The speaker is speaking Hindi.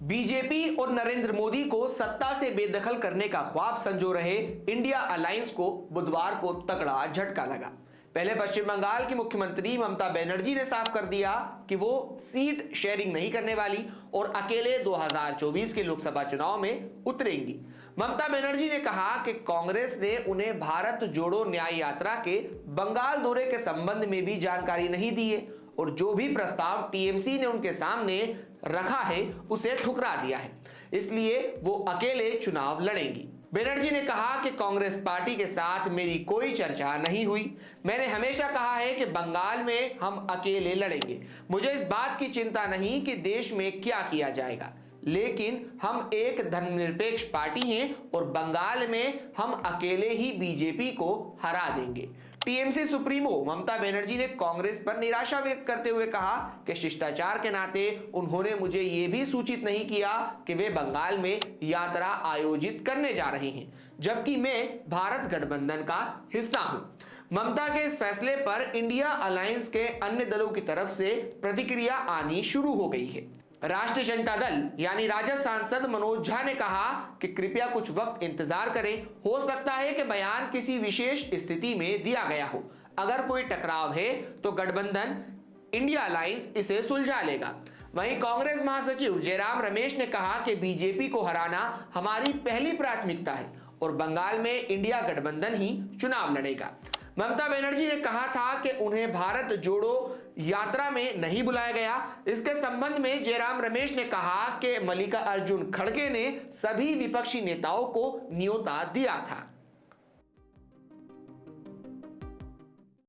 बीजेपी और नरेंद्र मोदी को सत्ता से बेदखल करने का ख्वाब संजो रहे इंडिया अलायंस को बुधवार को तगड़ा झटका लगा। पहले पश्चिम बंगाल की मुख्यमंत्री ममता बनर्जी ने साफ कर दिया कि वो सीट शेयरिंग नहीं करने वाली और अकेले 2024 के लोकसभा चुनाव में उतरेंगी। ममता बनर्जी ने कहा कि कांग्रेस ने उन्हें भारत जोड़ो न्याय यात्रा के बंगाल दौरे के संबंध में भी जानकारी नहीं दी है और जो भी प्रस्ताव टीएमसी ने उनके सामने रखा है उसे ठुकरा दिया है, इसलिए वो अकेले चुनाव लड़ेंगी। बनर्जी ने कहा कि कांग्रेस पार्टी के साथ मेरी कोई चर्चा नहीं हुई। मैंने हमेशा कहा है कि बंगाल में हम अकेले लड़ेंगे। मुझे इस बात की चिंता नहीं कि देश में क्या किया जाएगा, लेकिन हम एक धर्मनिरपेक्ष पार्टी हैं और बंगाल में हम अकेले ही बीजेपी को हरा देंगे। टीएमसी सुप्रीमो ममता बनर्जी ने कांग्रेस पर निराशा व्यक्त करते हुए कहा कि शिष्टाचार के नाते उन्होंने मुझे यह भी सूचित नहीं किया कि वे बंगाल में यात्रा आयोजित करने जा रहे हैं, जबकि मैं भारत गठबंधन का हिस्सा हूं। ममता के इस फैसले पर इंडिया अलायंस के अन्य दलों की तरफ से प्रतिक्रिया आनी शुरू हो गई है। राष्ट्रीय जनता दल यानी राजद सांसद मनोज झा ने कहा कि कृपया कुछ वक्त इंतजार करें, हो सकता है कि बयान किसी विशेष स्थिति में दिया गया हो। अगर कोई टकराव है तो गठबंधन इंडिया अलायंस इसे सुलझा लेगा। वहीं कांग्रेस महासचिव जयराम रमेश ने कहा कि बीजेपी को हराना हमारी पहली प्राथमिकता है और बंगाल में इंडिया गठबंधन ही चुनाव लड़ेगा। ममता बनर्जी ने कहा था कि उन्हें भारत जोड़ो यात्रा में नहीं बुलाया गया। इसके संबंध में जयराम रमेश ने कहा कि मल्लिकार्जुन खड़गे ने सभी विपक्षी नेताओं को न्योता दिया था।